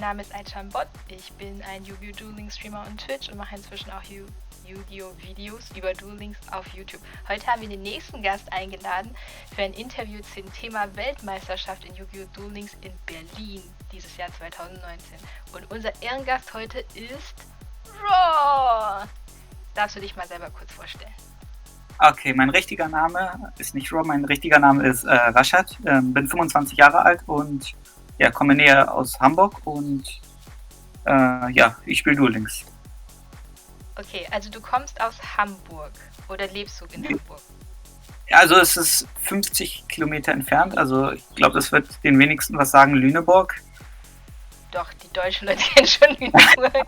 mein Name ist Aichan Bot. Ich bin ein Yu-Gi-Oh! Duel Links Streamer on Twitch und mache inzwischen auch Yu-Gi-Oh! Videos über Duel Links auf YouTube. Heute haben wir den nächsten Gast eingeladen für ein Interview zum Thema Weltmeisterschaft in Yu-Gi-Oh! Duel Links in Berlin dieses Jahr 2019. Und unser Ehrengast heute ist Raw. Darfst du dich mal selber kurz vorstellen? Okay, mein richtiger Name ist nicht Raw, mein richtiger Name ist Rashad, bin 25 Jahre alt und ja, komme näher aus Hamburg und ich spiele Duel Links. Okay, also du kommst aus Hamburg oder lebst du in Hamburg? Also es ist 50 Kilometer entfernt, also ich glaube, das wird den wenigsten was sagen, Lüneburg. Doch, die deutschen Leute kennen schon Lüneburg.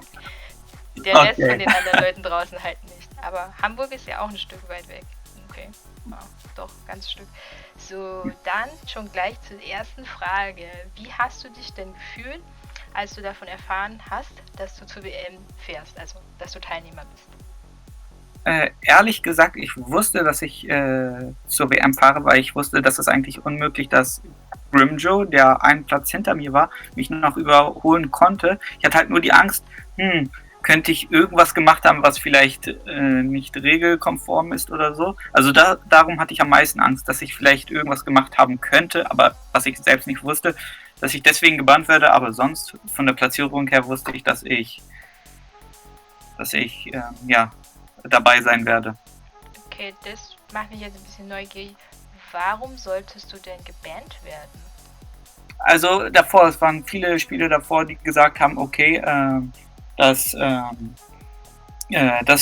Der Rest von den anderen Leuten draußen halt nicht. Aber Hamburg ist ja auch ein Stück weit weg. Okay, ja, doch, ganz Stück. So, dann schon gleich zur ersten Frage. Wie hast du dich denn gefühlt, als du davon erfahren hast, dass du zur WM fährst, also dass du Teilnehmer bist? Ehrlich gesagt, ich wusste, dass ich zur WM fahre, weil ich wusste, dass es eigentlich unmöglich, dass Grimjoe, der einen Platz hinter mir war, mich noch überholen konnte. Ich hatte halt nur die Angst, könnte ich irgendwas gemacht haben, was vielleicht nicht regelkonform ist oder so. Also darum hatte ich am meisten Angst, dass ich vielleicht irgendwas gemacht haben könnte, aber was ich selbst nicht wusste, dass ich deswegen gebannt werde, aber sonst von der Platzierung her wusste ich, dass ich dabei sein werde. Okay, das macht mich jetzt ein bisschen neugierig. Warum solltest du denn gebannt werden? Also davor, es waren viele Spiele davor, die gesagt haben, okay, dass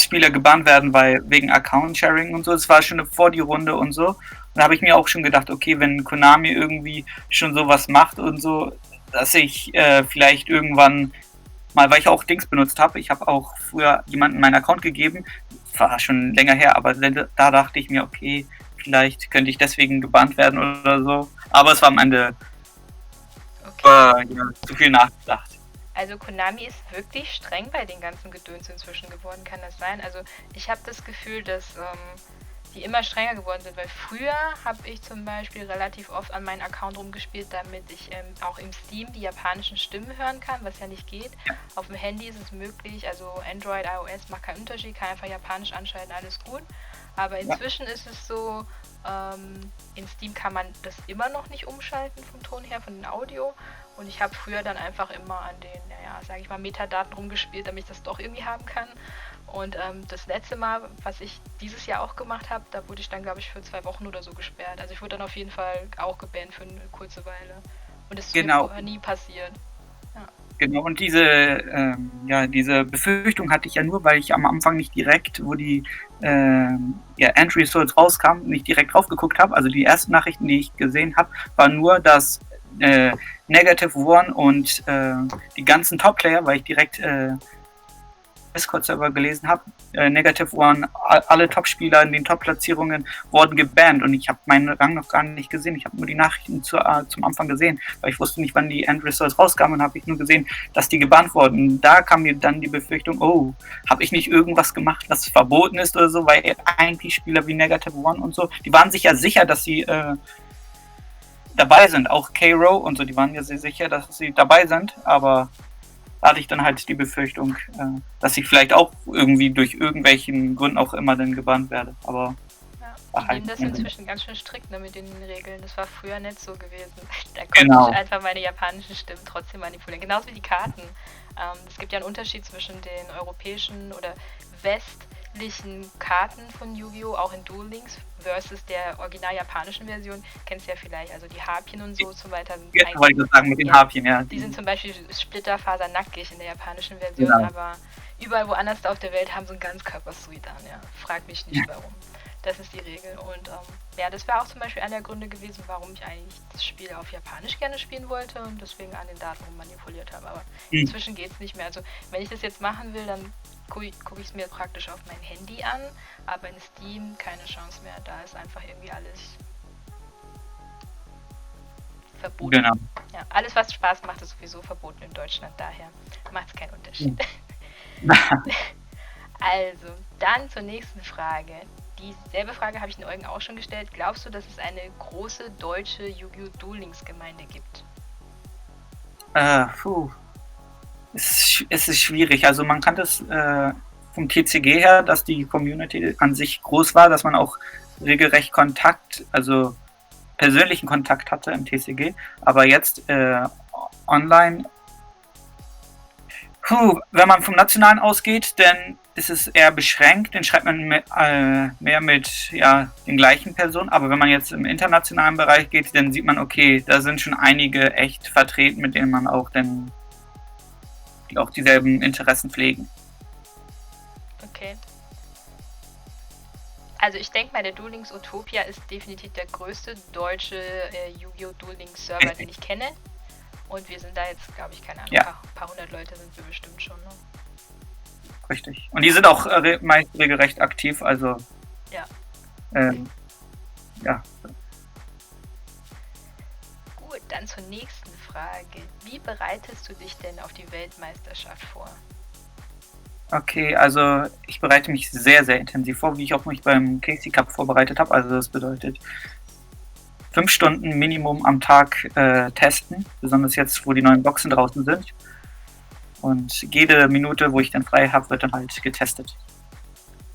Spieler gebannt werden, weil wegen Account-Sharing und so. Das war schon vor die Runde und so. Und da habe ich mir auch schon gedacht, okay, wenn Konami irgendwie schon sowas macht und so, dass ich vielleicht irgendwann mal, weil ich auch Dings benutzt habe, ich habe auch früher jemanden meinen Account gegeben, war schon länger her, aber da dachte ich mir, okay, vielleicht könnte ich deswegen gebannt werden oder so. Aber es war am Ende zu viel nachgedacht. Also Konami ist wirklich streng bei den ganzen Gedöns inzwischen geworden, kann das sein? Also ich habe das Gefühl, dass die immer strenger geworden sind, weil früher habe ich zum Beispiel relativ oft an meinen Account rumgespielt, damit ich auch im Steam die japanischen Stimmen hören kann, was ja nicht geht. Auf dem Handy ist es möglich, also Android, iOS macht keinen Unterschied, kann einfach japanisch anschalten, alles gut. Aber inzwischen ist es so, in Steam kann man das immer noch nicht umschalten vom Ton her, von dem Audio. Und ich habe früher dann einfach immer an den, sage ich mal, Metadaten rumgespielt, damit ich das doch irgendwie haben kann. Und das letzte Mal, was ich dieses Jahr auch gemacht habe, da wurde ich dann, glaube ich, für 2 Wochen oder so gesperrt. Also ich wurde dann auf jeden Fall auch gebannt für eine kurze Weile. Und das ist mir vorher nie passiert. Ja. Genau, und diese Befürchtung hatte ich ja nur, weil ich am Anfang nicht direkt, wo die Entry Results rauskamen, nicht direkt drauf geguckt habe. Also die ersten Nachrichten, die ich gesehen habe, waren nur, dass Negative One und die ganzen Top-Player, weil ich direkt Discord-Server gelesen habe, Negative One, alle Top-Spieler in den Top-Platzierungen wurden gebannt und ich habe meinen Rang noch gar nicht gesehen. Ich habe nur die Nachrichten zum Anfang gesehen, weil ich wusste nicht, wann die End-Results rauskamen und habe ich nur gesehen, dass die gebannt wurden. Da kam mir dann die Befürchtung, oh, habe ich nicht irgendwas gemacht, was verboten ist oder so, weil eigentlich Spieler wie Negative One und so, die waren sich ja sicher, dass sie dabei sind. Auch K-Row und so, die waren ja sehr sicher, dass sie dabei sind, aber da hatte ich dann halt die Befürchtung, dass ich vielleicht auch irgendwie durch irgendwelchen Gründen auch immer dann gebannt werde. Aber die nehmen das inzwischen ganz schön strikt, ne, mit den Regeln. Das war früher nicht so gewesen. Da konnte ich einfach meine japanischen Stimmen trotzdem manipulieren. Genauso wie die Karten. Es gibt ja einen Unterschied zwischen den europäischen oder westlichen Karten von Yu-Gi-Oh! Auch in Duel Links versus der original japanischen Version. Kennst du ja vielleicht, also die Harpien und so weiter. Jetzt wollte ich das sagen mit den Harpien, ja. Die sind zum Beispiel splitterfasernackig in der japanischen Version, aber überall woanders auf der Welt haben so einen Ganzkörper-Suit an, ja. Frag mich nicht warum. Das ist die Regel. Und das wäre auch zum Beispiel einer der Gründe gewesen, warum ich eigentlich das Spiel auf Japanisch gerne spielen wollte und deswegen an den Daten manipuliert habe. Aber inzwischen geht es nicht mehr. Also wenn ich das jetzt machen will, dann gucke ich es mir praktisch auf mein Handy an, aber in Steam keine Chance mehr. Da ist einfach irgendwie alles verboten. Genau. Ja, alles, was Spaß macht, ist sowieso verboten in Deutschland. Daher macht es keinen Unterschied. Also, dann zur nächsten Frage. Dieselbe Frage habe ich in Eugen auch schon gestellt. Glaubst du, dass es eine große deutsche Yu-Gi-Oh! Duel Links Gemeinde gibt? Es ist schwierig. Also man kann das vom TCG her, dass die Community an sich groß war, dass man auch regelrecht Kontakt, also persönlichen Kontakt hatte im TCG. Aber jetzt online, wenn man vom Nationalen ausgeht, dann ist es eher beschränkt, dann schreibt man mehr mit den gleichen Personen. Aber wenn man jetzt im internationalen Bereich geht, dann sieht man, okay, da sind schon einige echt vertreten, mit denen man auch dann die auch dieselben Interessen pflegen. Okay. Also ich denke mal, der Duel Links Utopia ist definitiv der größte deutsche Yu-Gi-Oh! Duel Links Server, den ich kenne. Und wir sind da jetzt, glaube ich, keine Ahnung, ein paar hundert Leute sind wir bestimmt schon. Ne? Richtig. Und die sind auch meist regelrecht aktiv, also ja. Ja. Gut, dann zur nächsten Frage. Wie bereitest du dich denn auf die Weltmeisterschaft vor? Okay, also ich bereite mich sehr, sehr intensiv vor, wie ich auch mich beim Casey Cup vorbereitet habe. Also das bedeutet 5 Stunden Minimum am Tag testen, besonders jetzt, wo die neuen Boxen draußen sind. Und jede Minute, wo ich dann frei habe, wird dann halt getestet.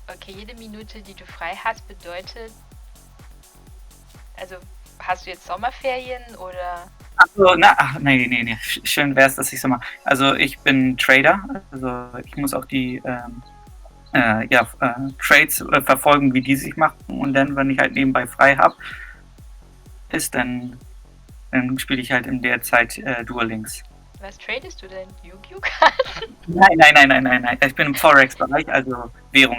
Okay, jede Minute, die du frei hast, bedeutet, also hast du jetzt Sommerferien oder? Achso, nee. Schön wäre es, dass ich so mal. Also ich bin Trader, also ich muss auch die Trades verfolgen, wie die sich machen. Und dann, wenn ich halt nebenbei frei habe, dann spiele ich halt in der Zeit Duel Links. Was tradest du denn? Yu-Gi-Oh! Karten? Nein. Ich bin im Forex-Bereich, also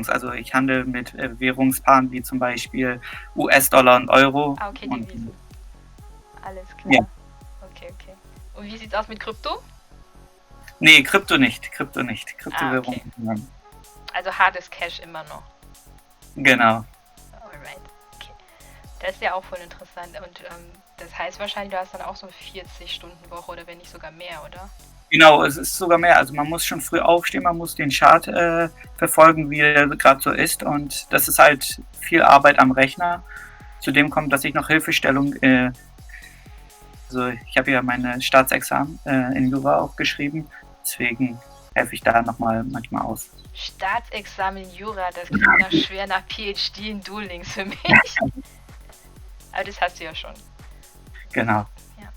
Also ich handle mit Währungspaaren wie zum Beispiel US-Dollar und Euro. Ah, okay, Devisen. Alles klar. Ja. Okay. Und wie sieht's aus mit Krypto? Nee, Krypto nicht. Kryptowährung. Okay. Also hartes Cash immer noch. Genau. Alright. Okay. Das ist ja auch voll interessant. Und das heißt wahrscheinlich, du hast dann auch so eine 40-Stunden-Woche oder wenn nicht sogar mehr, oder? Genau, es ist sogar mehr. Also man muss schon früh aufstehen, man muss den Chart verfolgen, wie er gerade so ist. Und das ist halt viel Arbeit am Rechner. Zudem kommt, dass ich noch Hilfestellung, also ich habe ja meine Staatsexamen in Jura auch geschrieben. Deswegen helfe ich da nochmal manchmal aus. Staatsexamen in Jura, das klingt noch schwer nach PhD in Duel Links für mich. Aber das hast du ja schon. Genau. Ja.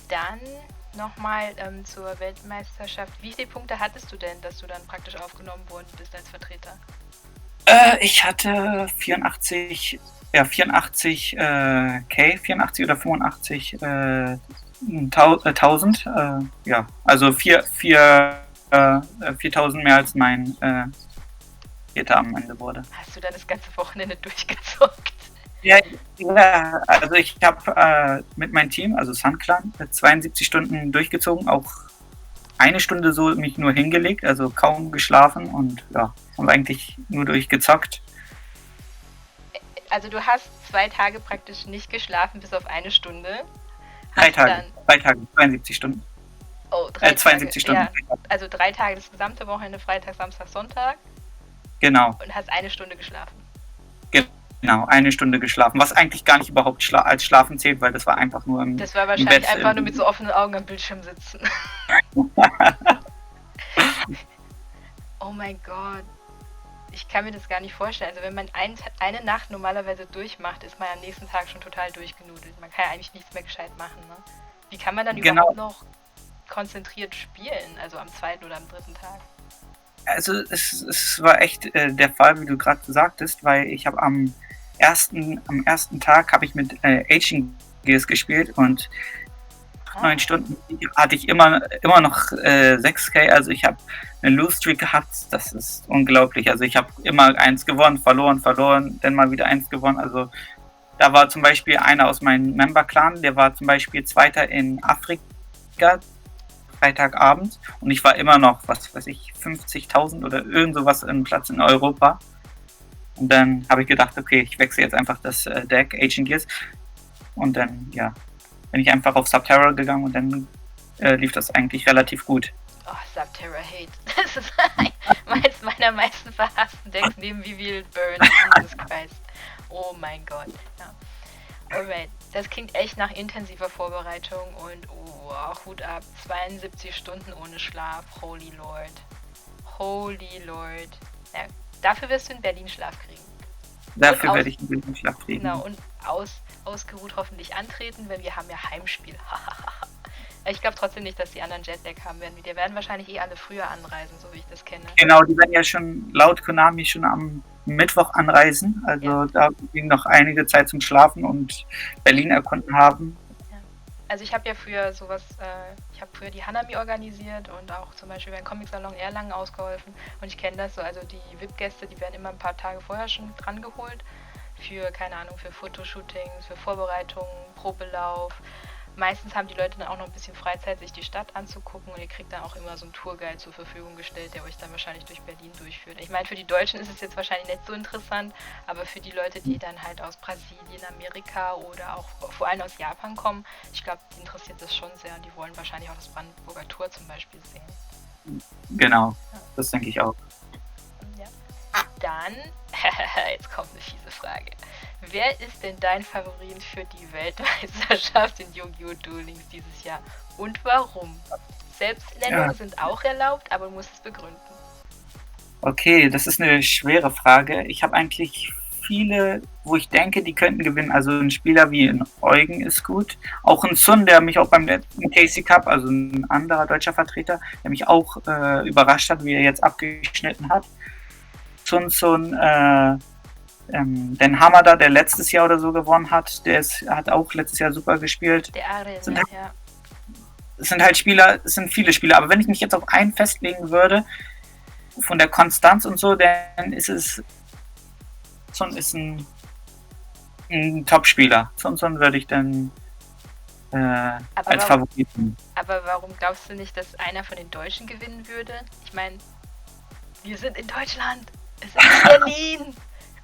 Dann nochmal zur Weltmeisterschaft. Wie viele Punkte hattest du denn, dass du dann praktisch aufgenommen worden bist als Vertreter? Ich hatte 84 K, 84 oder 85 1000. Ja, also 4000 mehr als mein Vierter am Ende wurde. Hast du dann das ganze Wochenende durchgezockt? Ja, also ich habe mit meinem Team, also Sun Clan, 72 Stunden durchgezogen, auch eine Stunde so mich nur hingelegt, also kaum geschlafen und ja, haben eigentlich nur durchgezockt. Also du hast 2 Tage praktisch nicht geschlafen, bis auf eine Stunde. 3 Tage, 72 Stunden. Oh, 72 Stunden. Ja, also 3 Tage, das gesamte Wochenende, Freitag, Samstag, Sonntag. Genau. Und hast eine Stunde geschlafen. Genau, eine Stunde geschlafen, was eigentlich gar nicht überhaupt als Schlafen zählt, weil das war einfach nur im Das war wahrscheinlich Bett, einfach nur mit so offenen Augen am Bildschirm sitzen. Oh mein Gott. Ich kann mir das gar nicht vorstellen. Also wenn man eine Nacht normalerweise durchmacht, ist man am nächsten Tag schon total durchgenudelt. Man kann ja eigentlich nichts mehr gescheit machen. Ne? Wie kann man dann überhaupt noch konzentriert spielen? Also am 2. oder am 3. Tag? Also es war echt der Fall, wie du gerade sagtest, weil ich habe am ersten Tag habe ich mit Ancient Gears gespielt und 9 Stunden hatte ich immer noch 6K, also ich habe eine Lose Streak gehabt, das ist unglaublich, also ich habe immer 1 gewonnen, verloren, dann mal wieder 1 gewonnen, also da war zum Beispiel einer aus meinem Member-Clan, der war zum Beispiel Zweiter in Afrika, Freitagabend und ich war immer noch, was weiß ich, 50.000 oder irgend sowas im Platz in Europa. Und dann habe ich gedacht, okay, ich wechsle jetzt einfach das Deck, Ancient Gears. Und dann, ja, bin ich einfach auf Subterra gegangen und dann lief das eigentlich relativ gut. Oh, Subterra Hate. Das ist eines meiner meisten verhassten Decks neben Vivial Burn. Jesus Christ. Oh mein Gott. Ja. Alright, das klingt echt nach intensiver Vorbereitung und Hut ab. 72 Stunden ohne Schlaf, holy Lord. Holy Lord. Ja, dafür wirst du in Berlin Schlaf kriegen. Dafür werde ich einen Schlaf kriegen. Genau, und ausgeruht hoffentlich antreten, weil wir haben ja Heimspiel. Ich glaube trotzdem nicht, dass die anderen Jetlag haben werden. Die werden wahrscheinlich alle früher anreisen, so wie ich das kenne. Genau, die werden ja schon laut Konami schon am Mittwoch anreisen. Also da werden noch einige Zeit zum Schlafen und Berlin erkunden haben. Ja. Also ich habe ja früher ich habe früher die Hanami organisiert und auch zum Beispiel beim Comic-Salon Erlangen ausgeholfen. Und ich kenne das so, also die VIP-Gäste, die werden immer ein paar Tage vorher schon dran geholt. Für, keine Ahnung, für Fotoshootings, für Vorbereitungen, Probelauf. Meistens haben die Leute dann auch noch ein bisschen Freizeit, sich die Stadt anzugucken und ihr kriegt dann auch immer so einen Tourguide zur Verfügung gestellt, der euch dann wahrscheinlich durch Berlin durchführt. Ich meine, für die Deutschen ist es jetzt wahrscheinlich nicht so interessant, aber für die Leute, die dann halt aus Brasilien, Amerika oder auch vor allem aus Japan kommen, ich glaube, die interessiert das schon sehr und die wollen wahrscheinlich auch das Brandenburger Tor zum Beispiel sehen. Genau, das denke ich auch. Ja. Dann, jetzt kommt eine fiese Frage. Wer ist denn dein Favorit für die Weltmeisterschaft in Yu-Gi-Oh! Duel Links dieses Jahr? Und warum? Selbstnennungen sind auch erlaubt, aber du musst es begründen. Okay, das ist eine schwere Frage. Ich habe eigentlich viele, wo ich denke, die könnten gewinnen. Also ein Spieler wie ein Eugen ist gut. Auch ein Sun, der mich auch beim letzten Casey Cup, also ein anderer deutscher Vertreter, der mich auch überrascht hat, wie er jetzt abgeschnitten hat. Sun, den Hamada, der letztes Jahr oder so gewonnen hat, hat auch letztes Jahr super gespielt. Der Arena, Es sind halt Spieler, es sind viele Spieler, aber wenn ich mich jetzt auf einen festlegen würde, von der Konstanz und so, dann ist es Sun ist ein Top-Spieler. Sun würde ich dann als Favoriten. Aber warum glaubst du nicht, dass einer von den Deutschen gewinnen würde? Ich meine, wir sind in Deutschland. Es ist Berlin.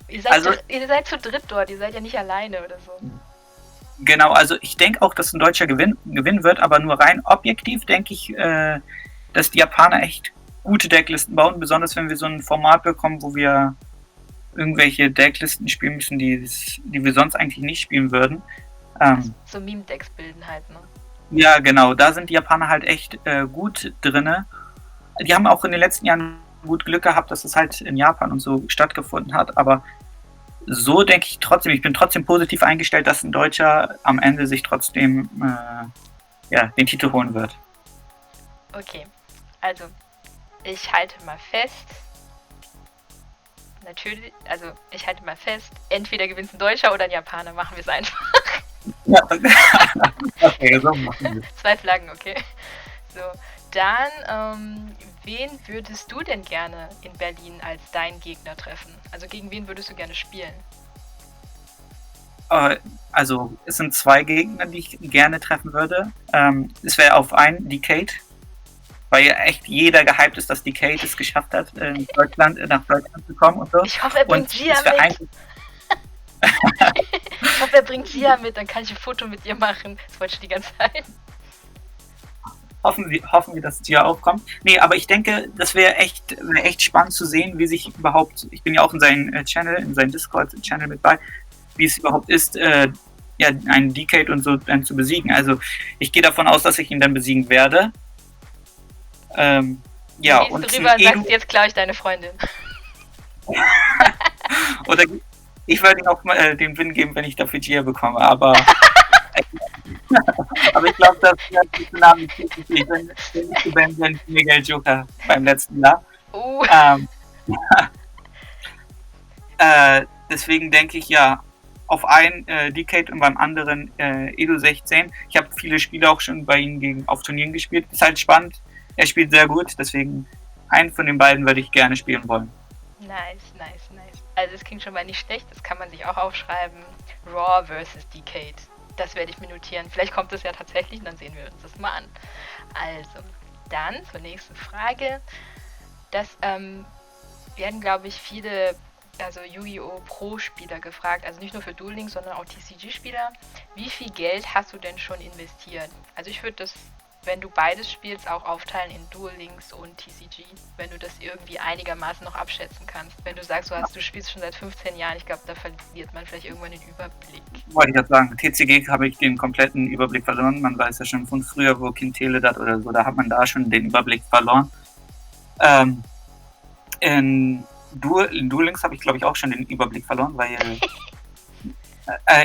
Ihr seid zu dritt dort, ihr seid ja nicht alleine oder so. Genau, also ich denke auch, dass ein Deutscher gewinnen wird, aber nur rein objektiv denke ich, dass die Japaner echt gute Decklisten bauen, besonders wenn wir so ein Format bekommen, wo wir irgendwelche Decklisten spielen müssen, die wir sonst eigentlich nicht spielen würden. So Meme-Decks bilden halt, ne? Ja, genau, da sind die Japaner halt echt gut drinne. Die haben auch in den letzten Jahren gut Glück gehabt, dass es halt in Japan und so stattgefunden hat, aber so denke ich trotzdem, ich bin trotzdem positiv eingestellt, dass ein Deutscher am Ende sich trotzdem den Titel holen wird. Okay, also ich halte mal fest, natürlich, also ich halte mal fest, entweder gewinnt ein Deutscher oder ein Japaner, machen wir es einfach. Ja, okay, so machen wir. 2 Flaggen, okay. So, dann, wen würdest du denn gerne in Berlin als deinen Gegner treffen? Also gegen wen würdest du gerne spielen? Also es sind 2 Gegner, die ich gerne treffen würde. Es wäre auf einen Decade, weil ja echt jeder gehypt ist, dass Decade es geschafft hat, nach Deutschland zu kommen und so. Ich hoffe, er bringt Gia mit. Ich hoffe, er bringt Gia mit, dann kann ich ein Foto mit ihr machen. Das wollte ich die ganze Zeit. Hoffen wir, dass Gia aufkommt. Nee, aber ich denke, das wäre echt spannend zu sehen, wie sich überhaupt, ich bin ja auch in seinen Channel, in seinen Discord-Channel mit bei, wie es überhaupt ist, einen Decade und so dann zu besiegen. Also ich gehe davon aus, dass ich ihn dann besiegen werde. Und rüber und sagst, jetzt klar ich deine Freundin. Oder ich werde ihm auch mal den Win geben, wenn ich dafür Gia bekomme, aber aber ich glaube, dass die Tsunami wenn Miguel Joker beim letzten Jahr. Deswegen denke ich ja auf einen Decade und beim anderen Edo 16. Ich habe viele Spiele auch schon bei ihm auf Turnieren gespielt. Ist halt spannend. Er spielt sehr gut, deswegen einen von den beiden würde ich gerne spielen wollen. Nice. Also es klingt schon mal nicht schlecht, das kann man sich auch aufschreiben. Raw vs. Decade. Das werde ich mir notieren. Vielleicht kommt es ja tatsächlich und dann sehen wir uns das mal an. Also, dann zur nächsten Frage. Das werden, glaube ich, viele Yu-Gi-Oh! Pro-Spieler gefragt. Also nicht nur für Duel Links, sondern auch TCG-Spieler. Wie viel Geld hast du denn schon investiert? Also ich würde das wenn du beides spielst, auch aufteilen in Duel Links und TCG, wenn du das irgendwie einigermaßen noch abschätzen kannst. Wenn du sagst, du spielst schon seit 15 Jahren, ich glaube, da verliert man vielleicht irgendwann den Überblick. Wollte ich gerade sagen, TCG habe ich den kompletten Überblick verloren. Man weiß ja schon von früher, wo Kind Teledat oder so, da hat man da schon den Überblick verloren. In Duel Links habe ich, glaube ich, auch schon den Überblick verloren, weil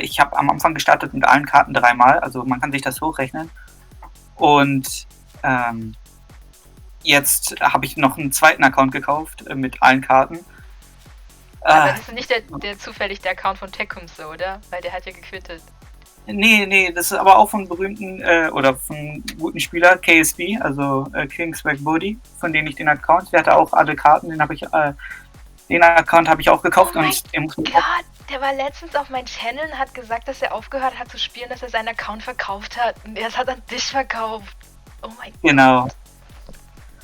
ich habe am Anfang gestartet mit allen Karten 3-mal, also man kann sich das hochrechnen. Und jetzt habe ich noch einen zweiten Account gekauft mit allen Karten. Aber das ist nicht zufällig der Account von Tecumseh, oder? Weil der hat ja gequittet. Nee, das ist aber auch von berühmten oder von guten Spieler, KSB, also Kingswag Body, von dem ich den Account, der hatte auch alle Karten, den Account habe ich auch gekauft. Oh mein Gott, der war letztens auf meinem Channel und hat gesagt, dass er aufgehört hat zu spielen, dass er seinen Account verkauft hat und er hat an dich verkauft. Oh mein Gott. Genau.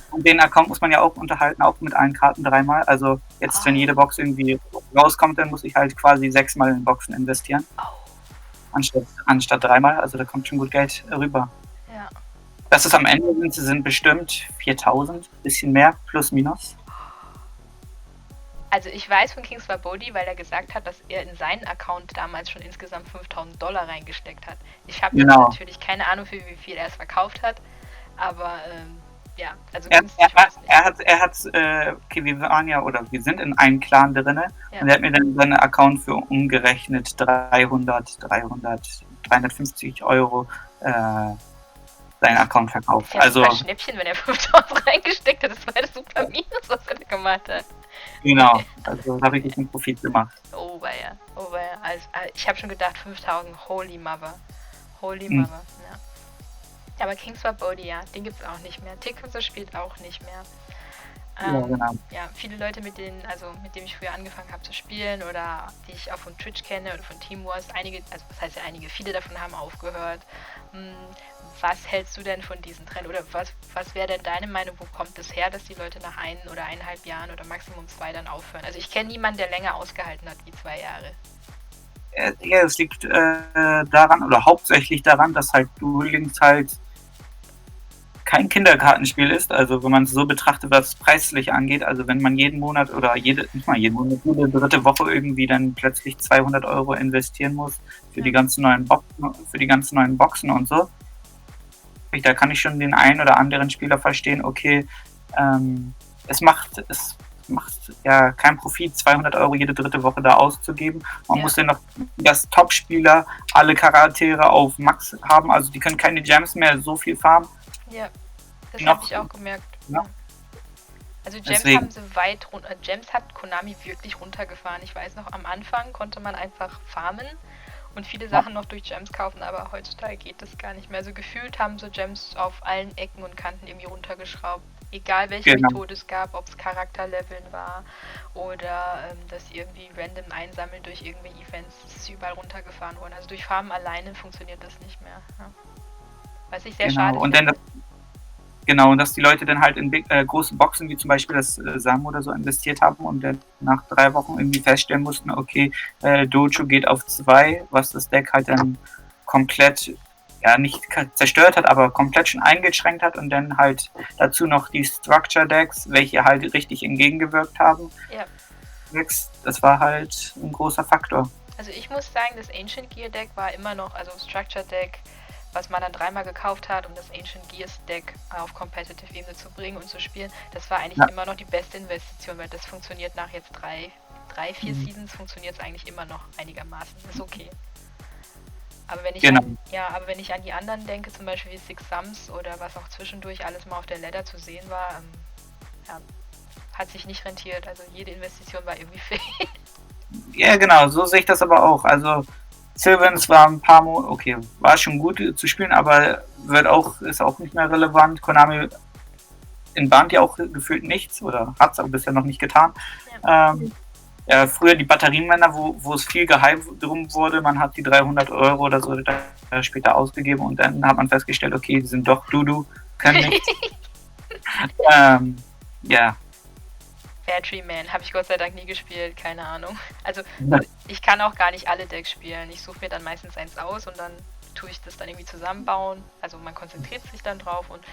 Und den Account muss man ja auch unterhalten, auch mit allen Karten 3-mal. Also jetzt, wenn jede Box irgendwie rauskommt, dann muss ich halt quasi 6-mal in Boxen investieren. Anstatt 3-mal. Also da kommt schon gut Geld rüber. Ja. Das ist am Ende sind bestimmt 4.000, bisschen mehr, plus minus. Also ich weiß von King Swabodi, weil er gesagt hat, dass er in seinen Account damals schon insgesamt $5.000 reingesteckt hat. Ich habe natürlich keine Ahnung, für wie viel er es verkauft hat, aber ja, also wir waren ja, oder wir sind in einem Clan drinne, und er hat mir dann seinen Account für umgerechnet 350 Euro seinen Account verkauft. Das ist ja ein Schnäppchen, wenn er 5.000 reingesteckt hat, das war das super Minus, was er da gemacht hat. Genau, also da habe ich einen Profit gemacht. Oh weia. Also, ich habe schon gedacht, 5.000, holy mother. Ja. Aber King Swabodi, ja, den gibt's auch nicht mehr. Tecumseh spielt auch nicht mehr. Genau. Ja, viele Leute, mit denen ich früher angefangen habe zu spielen oder die ich auch von Twitch kenne oder von Team Wars, viele davon haben aufgehört. Was hältst du denn von diesem Trend? Oder was wäre denn deine Meinung, wo kommt es her, dass die Leute nach 1 oder 1,5 Jahren oder Maximum 2 dann aufhören? Also ich kenne niemanden, der länger ausgehalten hat wie 2 Jahre. Ja, es liegt daran, oder hauptsächlich daran, dass halt Duel Links halt kein Kinderkartenspiel ist, also wenn man es so betrachtet, was es preislich angeht, also wenn man jeden Monat oder jede dritte Woche irgendwie dann plötzlich 200 Euro investieren muss für die ganzen neuen Boxen und so, da kann ich schon den einen oder anderen Spieler verstehen, okay, es macht ja keinen Profit, 200 Euro jede dritte Woche da auszugeben. Man muss ja noch, dass Top-Spieler alle Charaktere auf Max haben, also die können keine Gems mehr so viel farmen. Ja, das habe ich auch gemerkt. Ja. Also Gems Gems hat Konami wirklich runtergefahren. Ich weiß noch, am Anfang konnte man einfach farmen und viele Sachen noch durch Gems kaufen, aber heutzutage geht das gar nicht mehr. Also gefühlt haben so Gems auf allen Ecken und Kanten irgendwie runtergeschraubt. Egal welche Methode es gab, ob es Charakterleveln war oder das irgendwie random einsammeln durch irgendwelche Events, das ist überall runtergefahren worden. Also durch Farmen alleine funktioniert das nicht mehr. Ja. Was ich sehr schade finde. Und dass die Leute dann halt in große Boxen, wie zum Beispiel das Sam oder so, investiert haben und dann nach 3 Wochen irgendwie feststellen mussten, okay, Dojo geht auf 2, was das Deck halt dann komplett, ja, nicht zerstört hat, aber komplett schon eingeschränkt hat, und dann halt dazu noch die Structure Decks, welche halt richtig entgegengewirkt haben. Ja. Das war halt ein großer Faktor. Also ich muss sagen, das Ancient Gear Deck war immer noch, also Structure Deck, was man dann 3-mal gekauft hat, um das Ancient Gears Deck auf Competitive Ebene zu bringen und zu spielen, das war eigentlich immer noch die beste Investition, weil das funktioniert nach jetzt 4 Seasons, funktioniert es eigentlich immer noch einigermaßen, ist okay. Aber wenn ich an die anderen denke, zum Beispiel wie Six Sums oder was auch zwischendurch alles mal auf der Ladder zu sehen war, hat sich nicht rentiert, also jede Investition war irgendwie fail. Ja, genau, so sehe ich das aber auch, also Sylvans war ein paar Monate, war schon gut zu spielen, aber ist auch nicht mehr relevant. Konami entbannt ja auch gefühlt nichts oder hat es auch bisher noch nicht getan. Ja. Früher die Batteriemänner, wo es viel gehypt drum wurde, man hat die 300 Euro oder so später ausgegeben und dann hat man festgestellt, okay, die sind doch Dudu, können nichts. Ja. Battery Man habe ich Gott sei Dank nie gespielt, keine Ahnung. Also ich kann auch gar nicht alle Decks spielen. Ich suche mir dann meistens eins aus und dann tue ich das dann irgendwie zusammenbauen. Also man konzentriert sich dann drauf und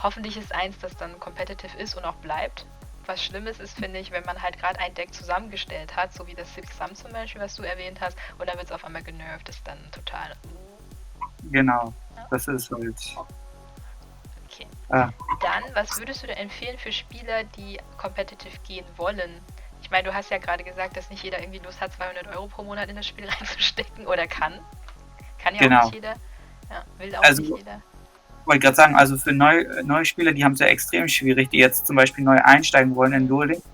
hoffentlich ist eins, das dann competitive ist und auch bleibt. Was Schlimmes ist, finde ich, wenn man halt gerade ein Deck zusammengestellt hat, so wie das Six Sum zum Beispiel, was du erwähnt hast, und dann wird es auf einmal genervt, ist dann total... Genau, das ist halt... Okay. Ah. Dann, was würdest du denn empfehlen für Spieler, die competitive gehen wollen? Ich meine, du hast ja gerade gesagt, dass nicht jeder irgendwie Lust hat, 200 Euro pro Monat in das Spiel reinzustecken oder kann. Kann ja auch nicht jeder. Ja, will auch nicht jeder. Ich wollte gerade sagen, also für neue Spieler, die haben es ja extrem schwierig, die jetzt zum Beispiel neu einsteigen wollen in Duel Links.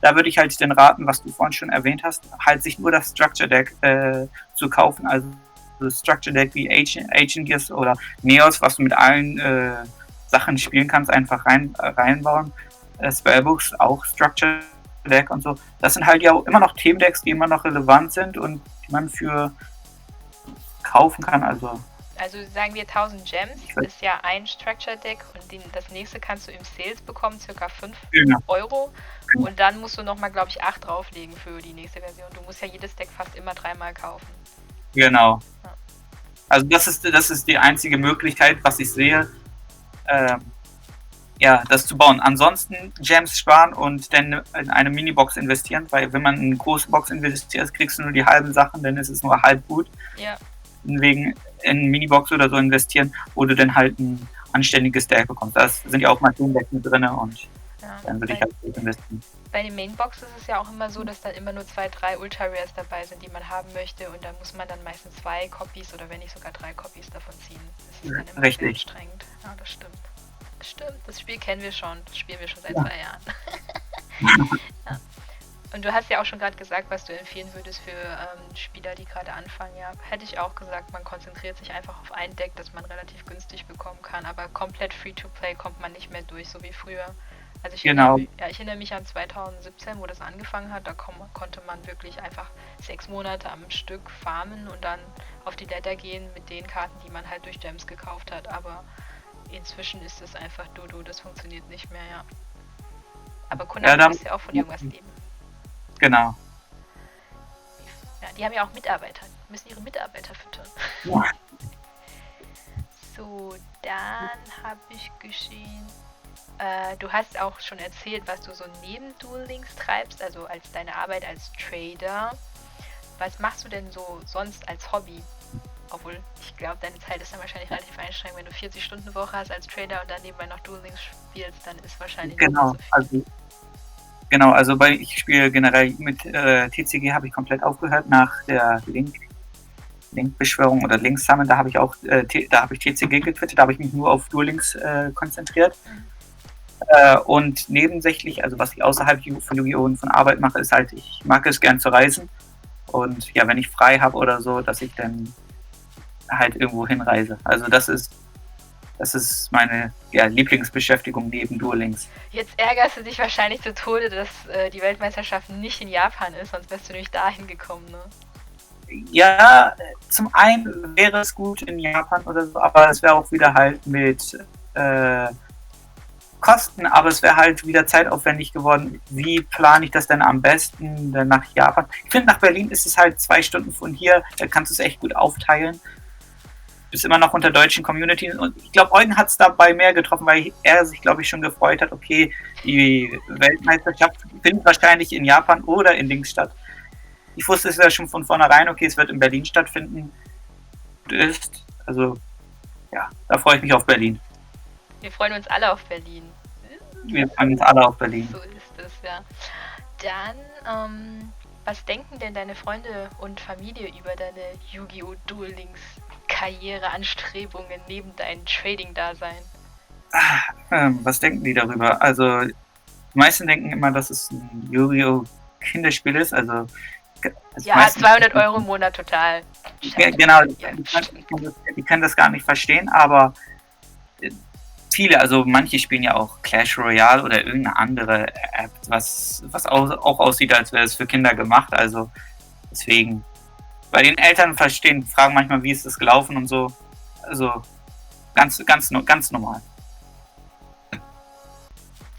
Da würde ich halt den raten, was du vorhin schon erwähnt hast, halt sich nur das Structure Deck zu kaufen, also das Structure Deck wie Ancient Gears oder Neos, was du mit allen Sachen spielen kannst, einfach reinbauen. Spellbooks, auch Structure Deck und so. Das sind halt ja auch immer noch Themendecks, die immer noch relevant sind und die man für kaufen kann, also sagen wir 1000 Gems ist ja ein Structure Deck und das nächste kannst du im Sales bekommen, ca. 5 Euro. Und dann musst du nochmal, glaube ich, 8 drauflegen für die nächste Version. Du musst ja jedes Deck fast immer 3-mal kaufen. Genau. Ja. Also das ist die einzige Möglichkeit, was ich sehe, das zu bauen. Ansonsten Gems sparen und dann in eine Minibox investieren, weil wenn man in eine große Box investiert, kriegst du nur die halben Sachen, dann ist es nur halb gut. Ja. Deswegen in Minibox oder so investieren, wo du dann halt ein anständiges Deck bekommst. Da sind ja auch mal Decks mit drin und dann würde ich halt investieren. Bei den Mainbox ist es ja auch immer so, dass dann immer nur 2, 3 Ultra-Rares dabei sind, die man haben möchte und da muss man dann meistens 2 Copies oder wenn nicht sogar 3 Copies davon ziehen. Das ist dann immer sehr anstrengend. Ja, das stimmt. Stimmt, das Spiel kennen wir schon. Das spielen wir schon seit 2 Jahren. Ja. Und du hast ja auch schon gerade gesagt, was du empfehlen würdest für Spieler, die gerade anfangen. Ja, hätte ich auch gesagt, man konzentriert sich einfach auf ein Deck, das man relativ günstig bekommen kann. Aber komplett Free-to-Play kommt man nicht mehr durch, so wie früher. Also ich erinnere mich an 2017, wo das angefangen hat. Da konnte man wirklich einfach 6 Monate am Stück farmen und dann auf die Ladder gehen mit den Karten, die man halt durch Gems gekauft hat. Aber inzwischen ist es einfach Dodo, das funktioniert nicht mehr, ja. Aber Konami muss ja auch von irgendwas leben. Genau. Ja, die haben ja auch Mitarbeiter. Die müssen ihre Mitarbeiter füttern. Ja. So, dann habe ich gesehen, du hast auch schon erzählt, was du so neben Duel Links treibst, also als deine Arbeit als Trader. Was machst du denn so sonst als Hobby? Obwohl, ich glaube, deine Zeit ist dann wahrscheinlich relativ einschränkend, wenn du 40-Stunden-Woche hast als Trader und dann nebenbei noch Duel Links spielst, dann ist wahrscheinlich nicht so viel. Also ich spiele generell mit TCG, habe ich komplett aufgehört nach der Link-Beschwörung oder Link-Summon, da habe ich auch TCG gequittet, da habe ich mich nur auf Duel Links konzentriert. Und nebensächlich, also was ich außerhalb von Yu-Gi-Oh! Und von Arbeit mache, ist halt, ich mag es gern zu reisen. Und ja, wenn ich frei habe oder so, dass ich dann halt irgendwo hinreise. Also das ist meine Lieblingsbeschäftigung neben Duel Links. Jetzt ärgerst du dich wahrscheinlich zu Tode, dass die Weltmeisterschaft nicht in Japan ist, sonst wärst du nämlich dahin gekommen, ne? Ja, zum einen wäre es gut in Japan oder so, aber es wäre auch wieder halt mit Kosten, aber es wäre halt wieder zeitaufwendig geworden. Wie plane ich das denn am besten nach Japan? Ich finde, nach Berlin ist es halt 2 Stunden von hier, da kannst du es echt gut aufteilen. Bist immer noch unter deutschen Communities und ich glaube, Eugen hat es dabei mehr getroffen, weil er sich, glaube ich, schon gefreut hat, okay, die Weltmeisterschaft findet wahrscheinlich in Japan oder in Links statt. Ich wusste es ja schon von vornherein, okay, es wird in Berlin stattfinden. Also, ja, da freue ich mich auf Berlin. Wir freuen uns alle auf Berlin. Wir freuen uns alle auf Berlin. So ist es, ja. Dann, was denken denn deine Freunde und Familie über deine Yu-Gi-Oh! Duel Links Karriereanstrebungen neben deinem Trading-Dasein? Was denken die darüber? Also, die meisten denken immer, dass es ein Yu-Gi-Oh! Kinderspiel ist. Also, ja, 200 Euro im Monat total. Genau, die können das gar nicht verstehen, aber viele, also manche spielen ja auch Clash Royale oder irgendeine andere App, was auch aussieht, als wäre es für Kinder gemacht. Also deswegen, bei den Eltern fragen manchmal, wie ist das gelaufen und so. Also ganz normal.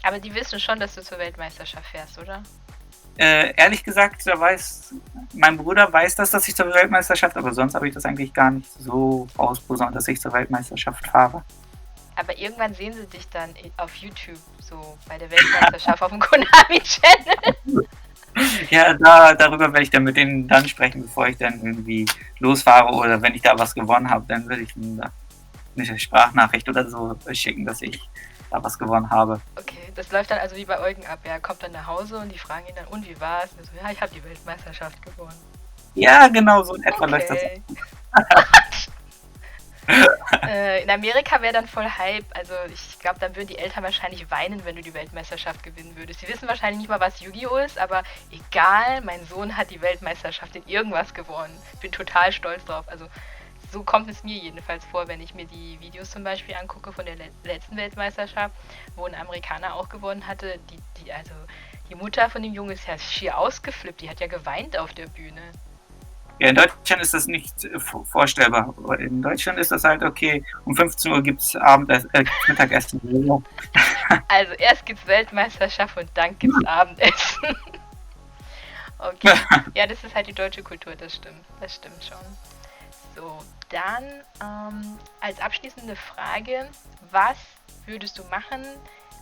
Aber die wissen schon, dass du zur Weltmeisterschaft fährst, oder? Ehrlich gesagt, da weiß mein Bruder weiß das, dass ich zur Weltmeisterschaft, aber sonst habe ich das eigentlich gar nicht so rausposaunt, dass ich zur Weltmeisterschaft fahre. Aber irgendwann sehen sie dich dann auf YouTube, so bei der Weltmeisterschaft auf dem Konami-Channel. Ja, darüber werde ich dann mit denen dann sprechen, bevor ich dann irgendwie losfahre oder wenn ich da was gewonnen habe, dann würde ich eine Sprachnachricht oder so schicken, dass ich da was gewonnen habe. Okay, das läuft dann also wie bei Eugen ab. Er kommt dann nach Hause und die fragen ihn dann, und wie war's? Und so, ja, ich habe die Weltmeisterschaft gewonnen. Ja, genau, so in etwa läuft das. In Amerika wäre dann voll Hype. Also ich glaube, dann würden die Eltern wahrscheinlich weinen, wenn du die Weltmeisterschaft gewinnen würdest. Sie wissen wahrscheinlich nicht mal, was Yu-Gi-Oh! Ist, aber egal, mein Sohn hat die Weltmeisterschaft in irgendwas gewonnen. Bin total stolz drauf. Also so kommt es mir jedenfalls vor, wenn ich mir die Videos zum Beispiel angucke von der letzten Weltmeisterschaft, wo ein Amerikaner auch gewonnen hatte. Die Mutter von dem Jungen ist ja schier ausgeflippt. Die hat ja geweint auf der Bühne. Ja, in Deutschland ist das nicht vorstellbar. In Deutschland ist das halt okay, um 15 Uhr gibt es Mittagessen. Also erst gibt's Weltmeisterschaft und dann gibt's Abendessen. Okay, ja, das ist halt die deutsche Kultur, das stimmt schon. So, dann als abschließende Frage, was würdest du machen,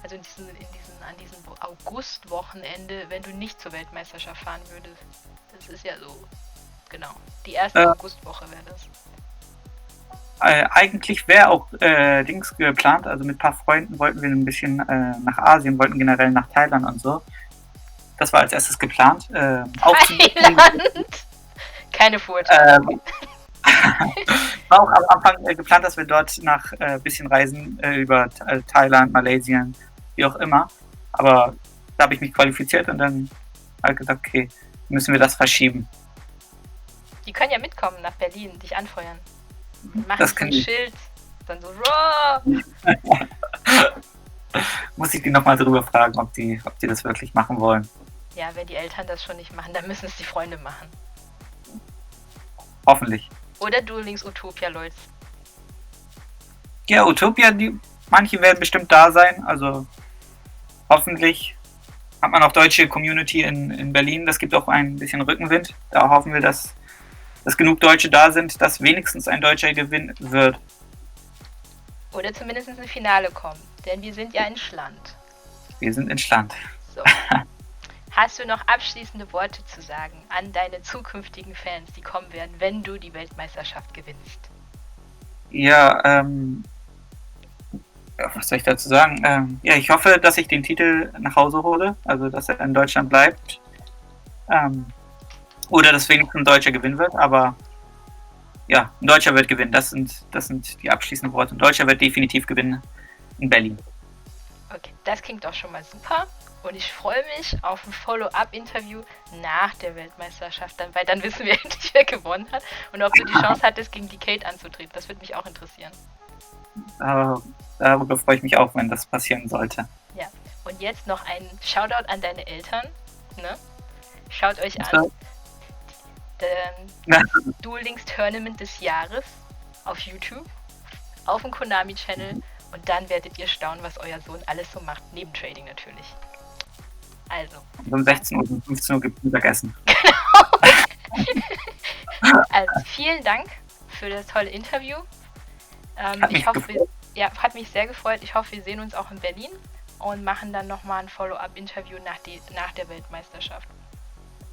also an diesem August-Wochenende, wenn du nicht zur Weltmeisterschaft fahren würdest? Das ist ja so. Genau, die erste Augustwoche wäre das. Eigentlich wäre auch Dings geplant, also mit ein paar Freunden wollten wir ein bisschen nach Asien, wollten generell nach Thailand und so. Das war als erstes geplant. Thailand! Keine Vorurteile. War auch am Anfang geplant, dass wir dort nach ein bisschen reisen über Thailand, Malaysia, wie auch immer. Aber da habe ich mich qualifiziert und dann halt gesagt, okay, müssen wir das verschieben. Die können ja mitkommen nach Berlin, dich anfeuern. Machen Das so kann ein ich. Schild, dann so Raw! Muss ich die nochmal drüber fragen, ob die das wirklich machen wollen. Ja, wenn die Eltern das schon nicht machen, dann müssen es die Freunde machen. Hoffentlich. Oder Duel Links Utopia, Leute. Ja, Utopia, manche werden bestimmt da sein, also hoffentlich hat man auch deutsche Community in Berlin. Das gibt auch ein bisschen Rückenwind. Da hoffen wir, dass genug Deutsche da sind, dass wenigstens ein Deutscher gewinnen wird. Oder zumindest ins Finale kommen, denn wir sind ja in Schland. Wir sind in Schland. So. Hast du noch abschließende Worte zu sagen an deine zukünftigen Fans, die kommen werden, wenn du die Weltmeisterschaft gewinnst? Ja, was soll ich dazu sagen? Ja, ich hoffe, dass ich den Titel nach Hause hole, also dass er in Deutschland bleibt. Oder dass wenigstens ein Deutscher gewinnen wird, aber ja, ein Deutscher wird gewinnen. Das sind die abschließenden Worte. Ein Deutscher wird definitiv gewinnen in Berlin. Okay, das klingt doch schon mal super. Und ich freue mich auf ein Follow-up-Interview nach der Weltmeisterschaft, weil dann wissen wir endlich, wer gewonnen hat und ob du die Chance hattest, gegen die Kate anzutreten. Das würde mich auch interessieren. Darüber freue ich mich auch, wenn das passieren sollte. Ja, und jetzt noch ein Shoutout an deine Eltern. Ne? Schaut euch an. Duel Links Tournament des Jahres auf YouTube, auf dem Konami-Channel und dann werdet ihr staunen, was euer Sohn alles so macht, neben Trading natürlich. Also. Und um 16 Uhr, um 15 Uhr gibt es Mittagessen. Genau. Also vielen Dank für das tolle Interview. Hat mich sehr gefreut. Ich hoffe, wir sehen uns auch in Berlin und machen dann nochmal ein Follow-up-Interview nach der Weltmeisterschaft.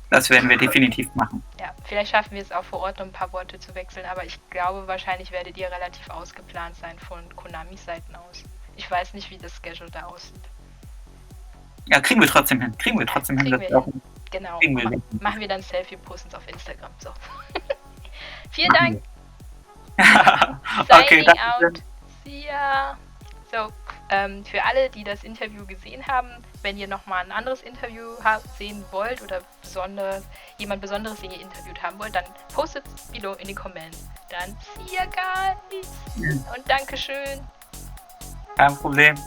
Das werden wir definitiv machen. Ja, vielleicht schaffen wir es auch vor Ort, um ein paar Worte zu wechseln, aber ich glaube, wahrscheinlich werdet ihr relativ ausgeplant sein von Konamis Seiten aus. Ich weiß nicht, wie das Schedule da aussieht. Ja, kriegen wir trotzdem hin. Genau. Machen wir dann Selfie, posten es auf Instagram. So. Vielen Dank. Okay, Signing out. See ya. So, für alle, die das Interview gesehen haben, wenn ihr nochmal ein anderes Interview sehen wollt oder jemand Besonderes, den ihr interviewt haben wollt, dann postet es below in den Comments. Dann see ya guys. Und Dankeschön. Kein Problem.